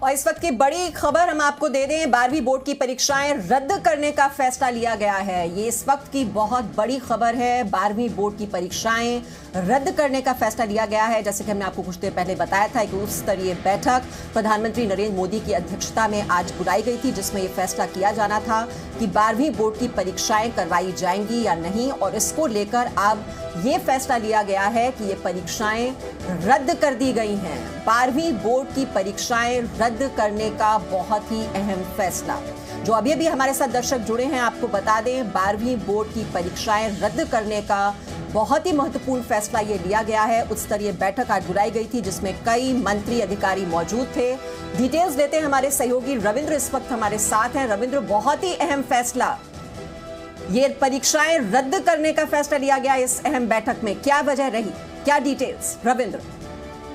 और इस वक्त की बड़ी खबर हम आपको दे दें, 12वीं बोर्ड की परीक्षाएं रद्द करने का फैसला लिया गया है। ये इस वक्त की बहुत बड़ी खबर है। 12वीं बोर्ड की परीक्षाएं रद्द करने का फैसला लिया गया है। जैसे कि हमने आपको कुछ देर पहले बताया था, एक उच्च स्तरीय बैठक प्रधानमंत्री नरेंद्र मोदी की अध्यक्षता में आज बुलाई गई थी, जिसमें यह फैसला किया जाना था कि 12वीं बोर्ड की परीक्षाएं करवाई जाएंगी या नहीं। और इसको लेकर अब ये फैसला लिया गया है कि ये परीक्षाएं रद्द कर दी गई हैं। 12वीं बोर्ड की परीक्षाएं रद्द करने का बहुत ही अहम फैसला, जो अभी भी हमारे साथ दर्शक जुड़े हैं, आपको बता दें 12वीं बोर्ड की परीक्षाएं रद्द करने का बहुत ही महत्वपूर्ण फैसला ये लिया गया है। उच्च स्तरीय बैठक आज बुलाई गई थी, जिसमें कई मंत्री अधिकारी मौजूद थे। डिटेल्स देते हैं हमारे सहयोगी रविंद्र इस वक्त हमारे साथ हैं। रविंद्र, बहुत ही अहम फैसला, ये परीक्षाएं रद्द करने का फैसला लिया गया इस अहम बैठक में, क्या वजह रही, क्या डिटेल्स रविंद्र?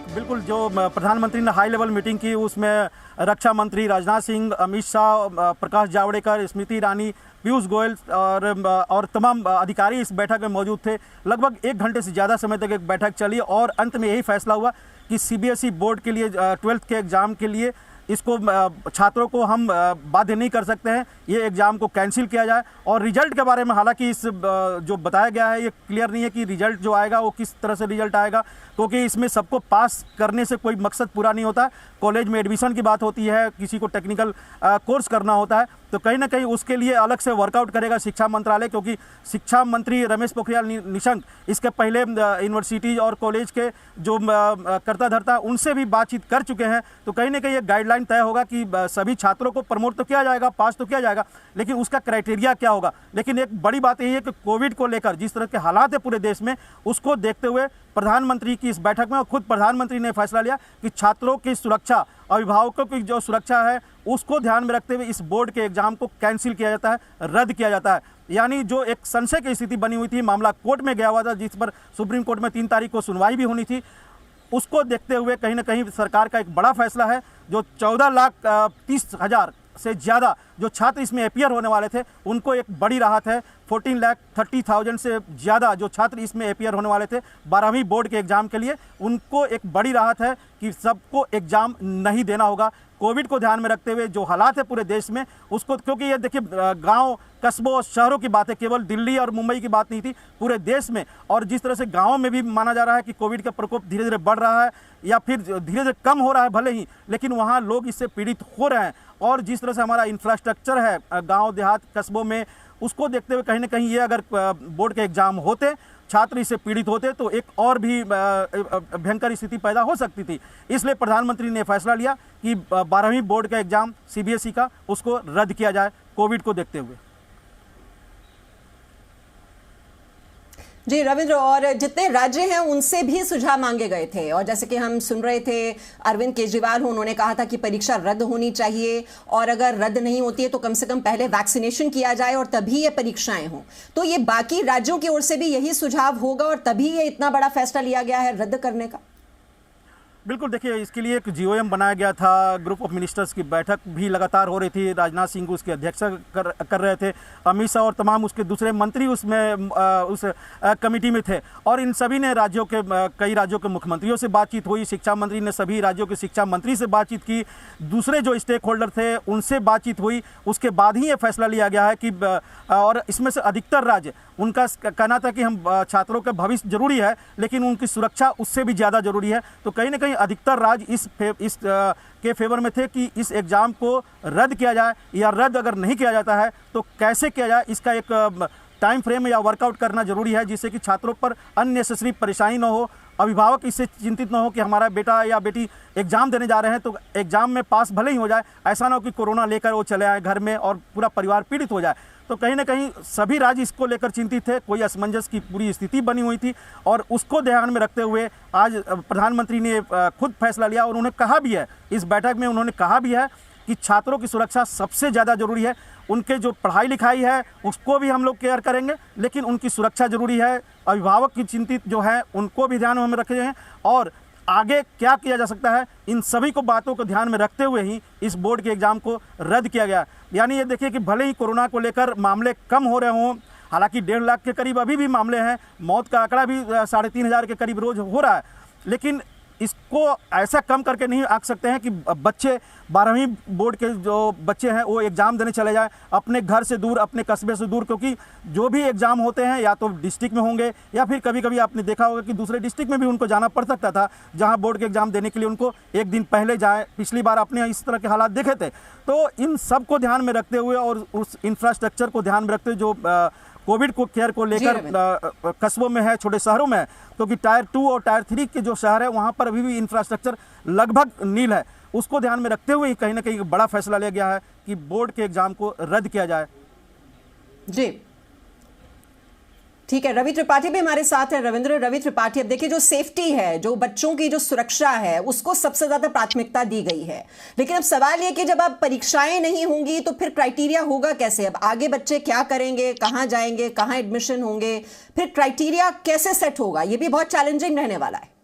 बिल्कुल, जो प्रधानमंत्री ने हाई लेवल मीटिंग की उसमें रक्षा मंत्री राजनाथ सिंह, अमित शाह, प्रकाश जावड़ेकर, स्मृति ईरानी, पीयूष गोयल और तमाम अधिकारी इस बैठक में मौजूद थे। लगभग 1 घंटे से ज़्यादा समय तक एक बैठक चली और अंत में यही फैसला हुआ कि सीबीएसई बोर्ड के लिए 12th के एग्ज़ाम के लिए इसको छात्रों को हम बाध्य नहीं कर सकते हैं, ये एग्ज़ाम को कैंसिल किया जाए। और रिजल्ट के बारे में हालांकि इस जो बताया गया है ये क्लियर नहीं है कि रिजल्ट जो आएगा वो किस तरह से रिजल्ट आएगा, क्योंकि इसमें सबको पास करने से कोई मकसद पूरा नहीं होता। कॉलेज में एडमिशन की बात होती है, किसी को टेक्निकल कोर्स करना होता है, तो कहीं ना कहीं उसके लिए अलग से वर्कआउट करेगा शिक्षा मंत्रालय, क्योंकि शिक्षा मंत्री रमेश पोखरियाल निशंक इसके पहले यूनिवर्सिटीज़ और कॉलेज के जो कर्ता धर्ता उनसे भी बातचीत कर चुके हैं। तो कहीं ना कहीं ये गाइडलाइन तय होगा कि सभी छात्रों को प्रमोट तो किया जाएगा, पास तो किया जाएगा, लेकिन उसका क्राइटेरिया क्या होगा। लेकिन एक बड़ी बात यही है कि कोविड को लेकर जिस तरह के हालात है पूरे देश में, उसको देखते हुए प्रधानमंत्री की इस बैठक में खुद प्रधानमंत्री ने फैसला लिया कि छात्रों की सुरक्षा, अभिभावकों की जो सुरक्षा है उसको ध्यान में रखते हुए इस बोर्ड के एग्जाम को कैंसिल किया जाता है, रद्द किया जाता है। यानी जो एक संशय की स्थिति बनी हुई थी, मामला कोर्ट में गया हुआ था, जिस पर सुप्रीम कोर्ट में 3 तारीख को सुनवाई भी होनी थी, उसको देखते हुए कहीं ना कहीं सरकार का एक बड़ा फैसला है। जो 14,30,000 से ज़्यादा जो छात्र इसमें अपीयर होने वाले थे उनको एक बड़ी राहत है। 14,30,000 से ज़्यादा जो छात्र इसमें अपीयर होने वाले थे 12वीं बोर्ड के एग्ज़ाम के लिए, उनको एक बड़ी राहत है कि सबको एग्ज़ाम नहीं देना होगा। कोविड को ध्यान में रखते हुए जो हालात है पूरे देश में उसको, क्योंकि ये देखिए गांव, कस्बों और शहरों की बात है, केवल दिल्ली और मुंबई की बात नहीं थी, पूरे देश में। और जिस तरह से गाँव में भी माना जा रहा है कि कोविड का प्रकोप धीरे धीरे बढ़ रहा है या फिर धीरे धीरे कम हो रहा है भले ही, लेकिन वहाँ लोग इससे पीड़ित हो रहे हैं। और जिस तरह से हमारा इंफ्रास्ट्रक्चर है गांव देहात कस्बों में, उसको देखते हुए कहीं ना कहीं ये अगर बोर्ड के एग्ज़ाम होते, छात्र इससे पीड़ित होते, तो एक और भी भयंकर स्थिति पैदा हो सकती थी। इसलिए प्रधानमंत्री ने फैसला लिया कि 12वीं बोर्ड का एग्ज़ाम सीबीएसई का उसको रद्द किया जाए कोविड को देखते हुए। जी रविंद्र, और जितने राज्य हैं उनसे भी सुझाव मांगे गए थे, और जैसे कि हम सुन रहे थे अरविंद केजरीवाल, उन्होंने कहा था कि परीक्षा रद्द होनी चाहिए और अगर रद्द नहीं होती है तो कम से कम पहले वैक्सीनेशन किया जाए और तभी ये परीक्षाएं हों। तो ये बाकी राज्यों की ओर से भी यही सुझाव होगा और तभी ये इतना बड़ा फैसला लिया गया है रद्द करने का? बिल्कुल, देखिए इसके लिए एक GOM बनाया गया था, ग्रुप ऑफ मिनिस्टर्स की बैठक भी लगातार हो रही थी, राजनाथ सिंह उसकी अध्यक्षता कर रहे थे, अमित शाह और तमाम उसके दूसरे मंत्री उसमें उस कमेटी में थे। और इन सभी ने राज्यों के कई राज्यों के मुख्यमंत्रियों से बातचीत हुई, शिक्षा मंत्री ने सभी राज्यों के शिक्षा मंत्री से बातचीत की, दूसरे जो स्टेक होल्डर थे उनसे बातचीत हुई। उसके बाद ही ये फैसला लिया गया है कि और इसमें से अधिकतर राज्य, उनका कहना था कि हम छात्रों का भविष्य जरूरी है लेकिन उनकी सुरक्षा उससे भी ज़्यादा जरूरी है। तो कहीं ना कहीं अधिकतर राज्य इस के फेवर में थे कि इस एग्ज़ाम को रद्द किया जाए, या रद्द अगर नहीं किया जाता है तो कैसे किया जाए, इसका एक टाइम फ्रेम या वर्कआउट करना जरूरी है, जिससे कि छात्रों पर अननेसेसरी परेशानी ना हो, अभिभावक इससे चिंतित ना हो कि हमारा बेटा या बेटी एग्ज़ाम देने जा रहे हैं तो एग्ज़ाम में पास भले ही हो जाए, ऐसा ना हो कि कोरोना लेकर वो चले आए घर में और पूरा परिवार पीड़ित हो जाए। तो कहीं ना कहीं सभी राज्य इसको लेकर चिंतित थे, कोई असमंजस की पूरी स्थिति बनी हुई थी, और उसको ध्यान में रखते हुए आज प्रधानमंत्री ने खुद फैसला लिया। और उन्होंने कहा भी है, इस बैठक में उन्होंने कहा भी है कि छात्रों की सुरक्षा सबसे ज़्यादा जरूरी है। उनके जो पढ़ाई लिखाई है उसको भी हम लोग केयर करेंगे, लेकिन उनकी सुरक्षा जरूरी है। अभिभावक की चिंतित जो है उनको भी ध्यान में हम रखे हैं, और आगे क्या किया जा सकता है, इन सभी को बातों को ध्यान में रखते हुए ही इस बोर्ड के एग्ज़ाम को रद्द किया गया। यानी ये देखिए कि भले ही कोरोना को लेकर मामले कम हो रहे हों, हालांकि 1.5 लाख के करीब अभी भी मामले हैं, मौत का आंकड़ा भी 3,500 के करीब रोज़ हो रहा है, लेकिन इसको ऐसा कम करके नहीं आंक सकते हैं कि बच्चे 12वीं बोर्ड के जो बच्चे हैं वो एग्ज़ाम देने चले जाएं अपने घर से दूर, अपने कस्बे से दूर, क्योंकि जो भी एग्ज़ाम होते हैं या तो डिस्ट्रिक्ट में होंगे या फिर कभी कभी आपने देखा होगा कि दूसरे डिस्ट्रिक्ट में भी उनको जाना पड़ सकता था, जहां बोर्ड के एग्ज़ाम देने के लिए उनको एक दिन पहले जाए। पिछली बार आपने इस तरह के हालात देखे थे। तो इन सब को ध्यान में रखते हुए और उस इंफ्रास्ट्रक्चर को ध्यान में रखते हुए जो कोविड को केयर को लेकर कस्बों में है, छोटे शहरों में है, क्योंकि टायर 2 और टायर 3 के जो शहर है वहाँ पर अभी भी इंफ्रास्ट्रक्चर लगभग नील है, उसको ध्यान में रखते हुए कहीं ना कहीं बड़ा फैसला लिया गया है कि बोर्ड के एग्जाम को रद्द किया जाए। जी ठीक है, रवि त्रिपाठी भी हमारे साथ है। रवि त्रिपाठी, अब देखिए जो सेफ्टी है, जो बच्चों की जो सुरक्षा है, उसको सबसे ज्यादा प्राथमिकता दी गई है, लेकिन अब सवाल यह कि जब अब परीक्षाएं नहीं होंगी तो फिर क्राइटेरिया होगा कैसे? अब आगे बच्चे क्या करेंगे, कहां जाएंगे, कहां एडमिशन होंगे, फिर क्राइटेरिया कैसे सेट होगा? ये भी बहुत चैलेंजिंग रहने वाला है।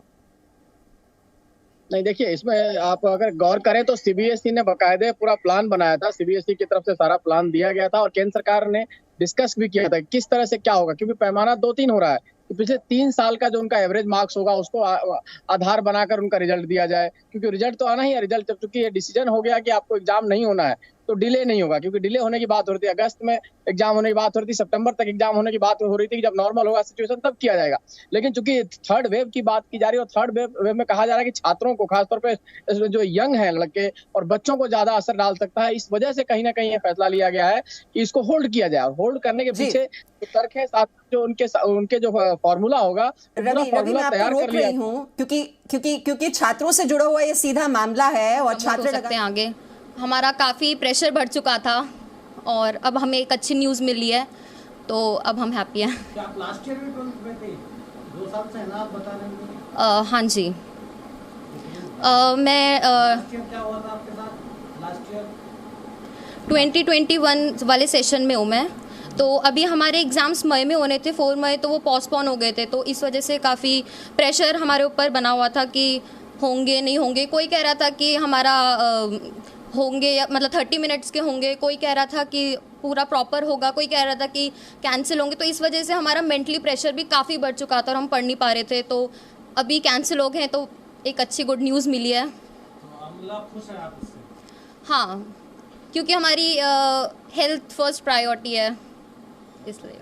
नहीं, देखिए इसमें आप अगर गौर करें तो सीबीएसई ने बाकायदे पूरा प्लान बनाया था, सीबीएसई की तरफ से सारा प्लान दिया गया था और केंद्र सरकार ने डिस्कस भी किया था किस तरह से क्या होगा, क्योंकि पैमाना 2-3 हो रहा है कि पिछले 3 साल का जो उनका एवरेज मार्क्स होगा उसको आधार बनाकर उनका रिजल्ट दिया जाए, क्योंकि रिजल्ट तो आना ही है। रिजल्ट जब चूंकि ये डिसीजन हो गया कि आपको एग्जाम नहीं होना है तो डिले नहीं होगा, क्योंकि डिले होने की बात हो रही थी, अगस्त में एग्जाम होने की बात हो रही थी, सितंबर तक एग्जाम होने की बात हो रही थी कि जब नॉर्मल होगा सिचुएशन तब किया जाएगा। लेकिन चूंकि थर्ड वेव की बात की जा रही है और थर्ड वेव में कहा जा रहा है कि छात्रों को खासतौर पर जो यंग है लड़के और बच्चों को ज्यादा असर डाल सकता है, इस वजह से कहीं ना कहीं ये फैसला लिया गया है कि इसको होल्ड किया जाए। होल्ड करने के पीछे जो तर्क है, साथ जो उनके जो फॉर्मूला होगा, रवि मैं आपको रोक रही हूँ क्योंकि छात्रों से जुड़ा हुआ ये सीधा मामला है और छात्र सकते हैं आगे। हमारा काफ़ी प्रेशर बढ़ चुका था और अब हमें एक अच्छी न्यूज़ मिली है, तो अब हम हैप्पी हैं। क्या आप लास्ट ईयर भी 12th में थे? 2 साल से है ना, आप बता रहे हैं। हाँ जी। मैं क्या हुआ था आपके साथ लास्ट ईयर? 2021 वाले सेशन में हूँ मैं। तो अभी हमारे एग्ज़ाम्स मई में होने थे, 4 मई, तो वो पोस्टपोन हो गए थे, तो इस वजह से काफ़ी प्रेशर हमारे ऊपर बना हुआ था कि होंगे नहीं होंगे। कोई कह रहा था कि हमारा होंगे या मतलब 30 मिनट्स के होंगे, कोई कह रहा था कि पूरा प्रॉपर होगा, कोई कह रहा था कि कैंसिल होंगे। तो इस वजह से हमारा मेंटली प्रेशर भी काफ़ी बढ़ चुका था और हम पढ़ नहीं पा रहे थे। तो अभी कैंसिल हो गए तो एक अच्छी गुड न्यूज़ मिली है। तो खुश हैं आप इससे? हाँ, क्योंकि हमारी हेल्थ फर्स्ट प्रायोरिटी है, इसलिए।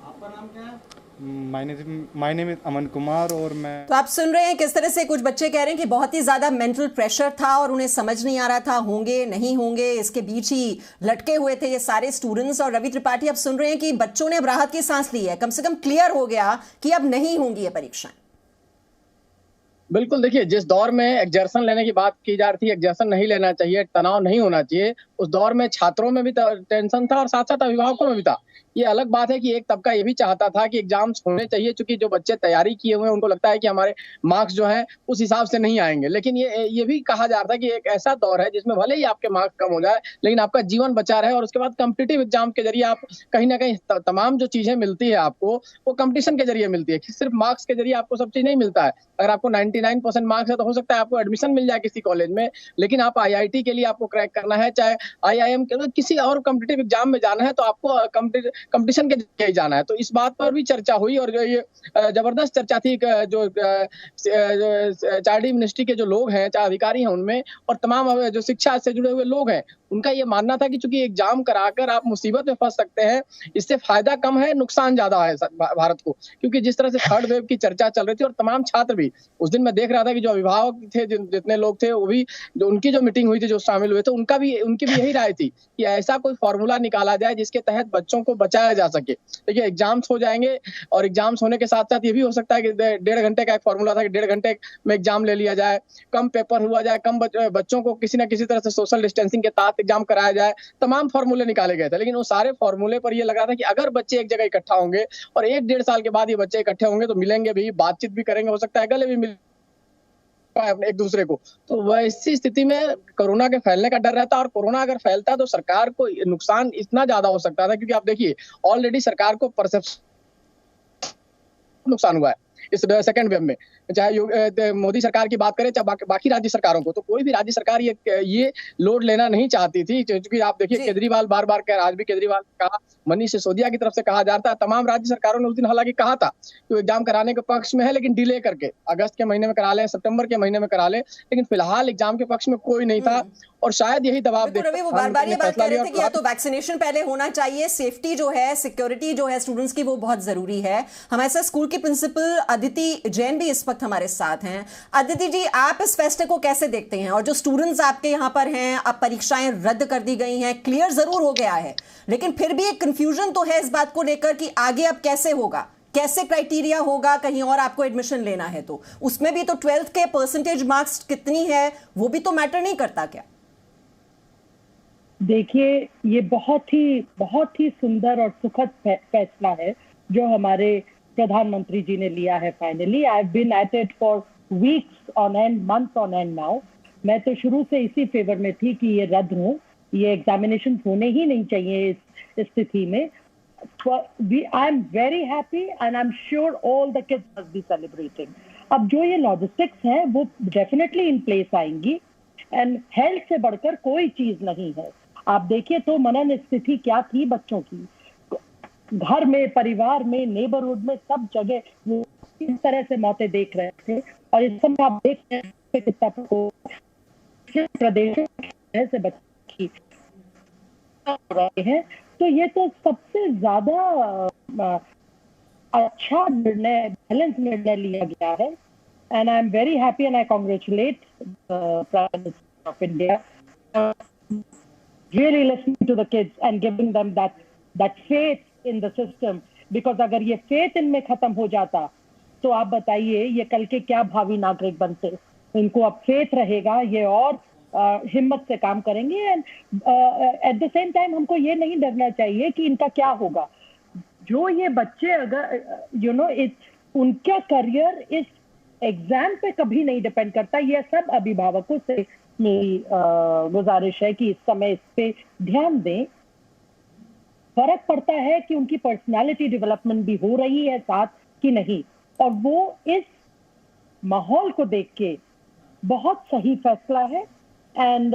आपका नाम क्या है? My name is Aman Kumar और मैं। तो आप सुन रहे हैं किस तरह से कुछ बच्चे कह रहे हैं कि बहुत ही ज्यादा मेंटल प्रेशर था और उन्हें समझ नहीं आ रहा था होंगे नहीं होंगे, इसके बीच ही लटके हुए थे ये सारे स्टूडेंट्स। और रवि त्रिपाठी, आप सुन रहे हैं कि बच्चों ने अब राहत की सांस ली है, कम से कम क्लियर हो गया कि अब नहीं होंगी ये परीक्षाएं। बिल्कुल, देखिए जिस दौर में एग्जर्शन लेने की बात की जा रही थी, एग्जर्शन नहीं लेना चाहिए, तनाव नहीं होना चाहिए, उस दौर में छात्रों में भी टेंशन था और साथ साथ अभिभावकों में भी था। ये अलग बात है कि एक तबका ये भी चाहता था कि एग्जाम्स होने चाहिए, क्योंकि जो बच्चे तैयारी किए हुए हैं उनको लगता है कि हमारे मार्क्स जो हैं उस हिसाब से नहीं आएंगे। लेकिन ये भी कहा जा रहा था कि एक ऐसा दौर है जिसमें भले ही आपके मार्क्स कम हो जाए लेकिन आपका जीवन बचा रहे और उसके बाद कॉम्पिटिटिव एग्जाम के जरिए आप कहीं ना कहीं तमाम जो चीजें मिलती है आपको वो कंपटीशन के जरिए मिलती है, सिर्फ मार्क्स के जरिए आपको सब चीज नहीं मिलता है। अगर आपको 99% मार्क्स है तो हो सकता है आपको एडमिशन मिल जाए किसी कॉलेज में, लेकिन आप IIT के लिए आपको क्रैक करना है, चाहे IIM के किसी और कॉम्पिटिटिव एग्जाम में जाना है तो आपको कंपटीशन के जरिए जाना है। तो इस बात पर भी चर्चा हुई और जो ये जबरदस्त चर्चा थी जो चार्डी मिनिस्ट्री के जो लोग हैं, चाहे अधिकारी हैं उनमें और तमाम जो शिक्षा से जुड़े हुए लोग हैं, उनका ये मानना था कि चूंकि एग्जाम कराकर आप मुसीबत में फंस सकते हैं, इससे फायदा कम है नुकसान ज्यादा है भारत को। क्योंकि जिस तरह से थर्ड वेव की चर्चा चल रही थी और तमाम छात्र भी, उस दिन मैं देख रहा था कि जो अभिभावक थे, जितने लोग थे, वो भी जो उनकी जो मीटिंग हुई थी, जो शामिल हुए थे, उनकी भी यही राय थी कि ऐसा कोई फॉर्मूला निकाला जाए जिसके तहत बच्चों को बचाया जा सके। देखिए एग्जाम्स हो जाएंगे और एग्जाम्स होने के साथ साथ ये भी हो सकता है कि 1.5 घंटे का एक फॉर्मूला था कि 1.5 घंटे में एग्जाम ले लिया जाए, कम पेपर हुआ जाए, कम बच्चों को किसी न किसी तरह से सोशल डिस्टेंसिंग के तहत एग्जाम कराया जाए, तमाम फॉर्मूले निकाले गए थे। लेकिन वो सारे फॉर्मूले पर ये लग रहा था कि अगर बच्चे एक जगह इकट्ठा होंगे और 1-1.5 साल के बाद ये बच्चे इकट्ठे होंगे तो मिलेंगे भी, बातचीत भी करेंगे, हो सकता है गले भी मिल एक दूसरे को। तो वैसी स्थिति में कोरोना के फैलने का डर रहता, और कोरोना अगर फैलता तो सरकार को नुकसान इतना ज्यादा हो सकता था, क्योंकि आप देखिए ऑलरेडी सरकार को परसेप्शन नुकसान हुआ है। इस सेकंड वेव में, चाहे मोदी सरकार की बात करें चाहे बाकी राज्य सरकारों को, तो कोई भी राज्य सरकार ये लोड लेना नहीं चाहती थी। क्योंकि आप देखिए केजरीवाल बार बार कह, आज भी केजरीवाल कहा, मनीष सिसोदिया की तरफ से कहा जाता है, तमाम राज्य सरकारों ने उस दिन हालांकि कहा था कि वो एग्जाम कराने के पक्ष में है, लेकिन डिले करके अगस्त के महीने में करा ले, सितंबर के महीने में करा ले, लेकिन फिलहाल एग्जाम के पक्ष में कोई नहीं था। और शायद यही दबाव रवि, वो बार बार ये बात कह रहे थे कि या तो वैक्सीनेशन पहले होना चाहिए, सेफ्टी जो है, सिक्योरिटी जो है स्टूडेंट्स की, वो बहुत जरूरी है। हमारे साथ स्कूल की प्रिंसिपल अदिति जैन भी इस वक्त हमारे साथ हैं। अदिति जी, आप इस फैसले को कैसे देखते हैं? और जो स्टूडेंट्स आपके यहाँ पर हैं, अब परीक्षाएं रद्द कर दी गई हैं, क्लियर जरूर हो गया है, लेकिन फिर भी एक कंफ्यूजन तो है इस बात को लेकर कि आगे अब कैसे होगा, कैसे क्राइटेरिया होगा, कहीं और आपको एडमिशन लेना है तो उसमें भी तो 12th के परसेंटेज मार्क्स कितनी है वो भी तो मैटर नहीं करता क्या? देखिए, ये बहुत ही सुंदर और सुखद फैसला है जो हमारे प्रधानमंत्री जी ने लिया है। Finally I have been at it for weeks on end, months on end now. मैं तो शुरू से इसी फेवर में थी कि ये रद्द हो, ये एग्जामिनेशन होने ही नहीं चाहिए इस स्थिति में। I am very happy and I'm sure all the kids must be celebrating. अब जो ये लॉजिस्टिक्स हैं वो डेफिनेटली इन प्लेस आएंगी, एंड हेल्थ से बढ़कर कोई चीज नहीं है। आप देखिए तो मनन स्थिति क्या थी बच्चों की, घर में, परिवार में, नेबरहुड में, सब जगह वो इस तरह से मौतें देख रहे थे। और इस समय आप देख रहे हैं कितना प्रदेश से बच्चे रहे हैं, तो ये तो सबसे ज्यादा अच्छा निर्णय, बैलेंस निर्णय लिया गया है। And I am very happy and I congratulate prime minister of India really listening to the kids and giving them that faith in the system, because अगर ये faith इनमें खत्म हो जाता तो आप बताइए ये कल के क्या भावी नागरिक बनते। इनको अब faith रहेगा, ये और हिम्मत से काम करेंगे। And at the same time हमको ये नहीं डरना चाहिए कि इनका क्या होगा। जो ये बच्चे अगर उनका करियर इस एग्जाम पे कभी नहीं डिपेंड करता। ये सब अभिभावकों से मेरी गुजारिश है कि इस समय इस पे ध्यान दें। फर्क पड़ता है कि उनकी पर्सनालिटी डेवलपमेंट भी हो रही है साथ कि नहीं, और वो इस माहौल को देख के बहुत सही फैसला है। एंड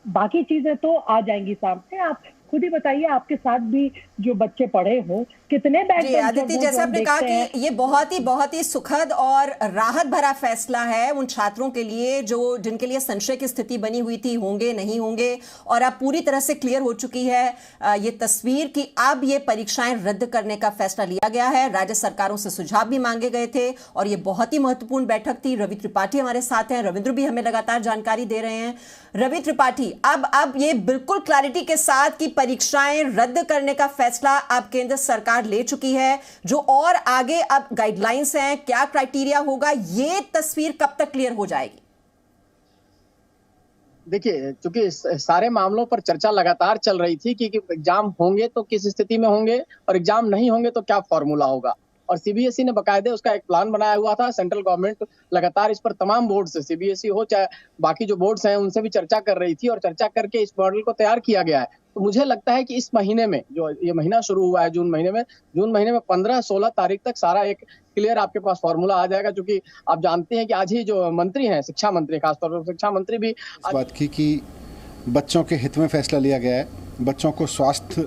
बाकी चीजें तो आ जाएंगी सामने। आप खुद ही बताइए, आपके साथ भी जो बच्चे पढ़े हो, कितने जी आदित्य, जैसे आपने कहा कि ये बहुत ही सुखद और राहत भरा फैसला है उन छात्रों के लिए जो जिनके लिए संशय की स्थिति बनी हुई थी, होंगे नहीं होंगे, और अब पूरी तरह से क्लियर हो चुकी है ये तस्वीर कि अब ये परीक्षाएं रद्द करने का फैसला लिया गया है। राज्य सरकारों से सुझाव भी मांगे गए थे और ये बहुत ही महत्वपूर्ण बैठक थी। रवि त्रिपाठी हमारे साथ हैं, रविंद्र भी हमें लगातार जानकारी दे रहे हैं। रवि त्रिपाठी, अब ये बिल्कुल क्लैरिटी के साथ कि परीक्षाएं रद्द करने का फैसला अब केंद्र सरकार ले चुकी है, जो और आगे अब गाइडलाइंस हैं, क्या क्राइटेरिया होगा, ये तस्वीर कब तक क्लियर हो जाएगी? देखिए, चूंकि सारे मामलों पर चर्चा लगातार चल रही थी कि एग्जाम होंगे तो किस स्थिति में होंगे और एग्जाम नहीं होंगे तो क्या फॉर्मूला होगा, और सीबीएसई ने बकायदे उसका एक प्लान बनाया हुआ था। सेंट्रल गवर्नमेंट लगातार इस पर तमाम बोर्ड से, सीबीएसई हो चाहे बाकी जो बोर्ड्स हैं, उनसे भी चर्चा कर रही थी और चर्चा करके इस मॉडल को तैयार किया गया है। तो मुझे लगता है कि इस महीने में, जो ये महीना शुरू हुआ है जून महीने में 15-16 तारीख तक सारा एक क्लियर आपके पास फॉर्मूला आ जाएगा। क्योंकि आप जानते हैं कि आज ही जो मंत्री हैं, शिक्षा मंत्री, खासतौर पर शिक्षा मंत्री भी बात की कि बच्चों के हित में फैसला लिया गया है, बच्चों को स्वास्थ्य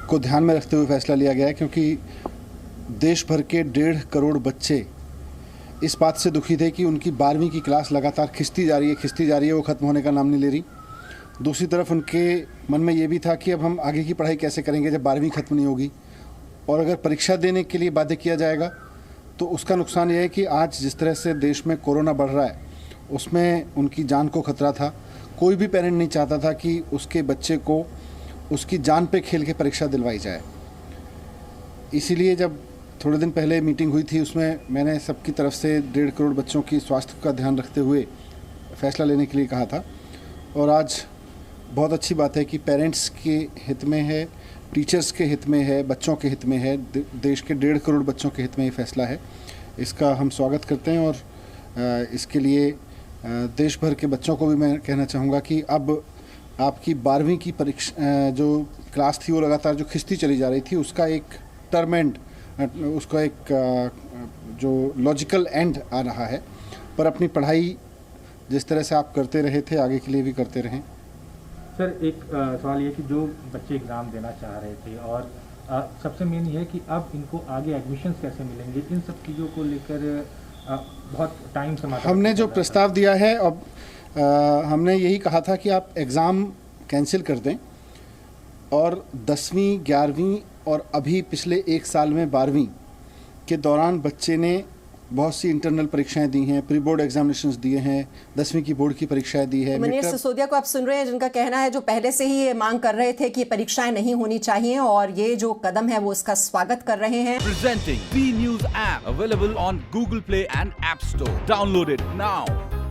को ध्यान में रखते हुए फैसला लिया गया है, क्योंकि देश भर के 1.5 करोड़ बच्चे इस बात से दुखी थे कि उनकी 12वीं की क्लास लगातार खिंचती जा रही है, वो ख़त्म होने का नाम नहीं ले रही। दूसरी तरफ उनके मन में ये भी था कि अब हम आगे की पढ़ाई कैसे करेंगे जब 12वीं ख़त्म नहीं होगी, और अगर परीक्षा देने के लिए बाध्य किया जाएगा तो उसका नुकसान ये है कि आज जिस तरह से देश में कोरोना बढ़ रहा है उसमें उनकी जान को खतरा था। कोई भी पेरेंट नहीं चाहता था कि उसके बच्चे को उसकी जान पे खेल के परीक्षा दिलवाई जाए। इसीलिए जब थोड़े दिन पहले मीटिंग हुई थी, उसमें मैंने सबकी तरफ से 1.5 करोड़ बच्चों की स्वास्थ्य का ध्यान रखते हुए फैसला लेने के लिए कहा था। और आज बहुत अच्छी बात है कि पेरेंट्स के हित में है, टीचर्स के हित में है, बच्चों के हित में है, देश के 1.5 करोड़ बच्चों के हित में ये फैसला है। इसका हम स्वागत करते हैं और इसके लिए देश भर के बच्चों को भी मैं कहना चाहूँगा कि अब आपकी 12वीं की परीक्षा जो क्लास थी वो लगातार जो खिंचती चली जा रही थी, उसका एक टर्म एंड उसका एक जो लॉजिकल एंड आ रहा है, पर अपनी पढ़ाई जिस तरह से आप करते रहे थे आगे के लिए भी करते रहें। सर एक सवाल ये कि जो बच्चे एग्ज़ाम देना चाह रहे थे और सबसे मेन ये है कि अब इनको आगे एडमिशन्स कैसे मिलेंगे, इन सब चीज़ों को लेकर बहुत टाइम से हमने जो प्रस्ताव दिया है, अब हमने यही कहा था कि आप एग्ज़ाम कैंसिल कर दें और 10वीं 11वीं और अभी पिछले एक साल में 12वीं के दौरान बच्चे ने बहुत सी इंटरनल परीक्षाएं दी हैं, प्री बोर्ड एग्जामिनेशंस दिए हैं, 10वीं की बोर्ड की परीक्षाएं दी है। मनीष सिसोदिया को आप सुन रहे हैं, जिनका कहना है जो पहले से ही ये मांग कर रहे थे कि परीक्षाएं नहीं होनी चाहिए और ये जो कदम है वो इसका स्वागत कर रहे हैं। Presenting B News app available on Google Play and App Store. Download it now.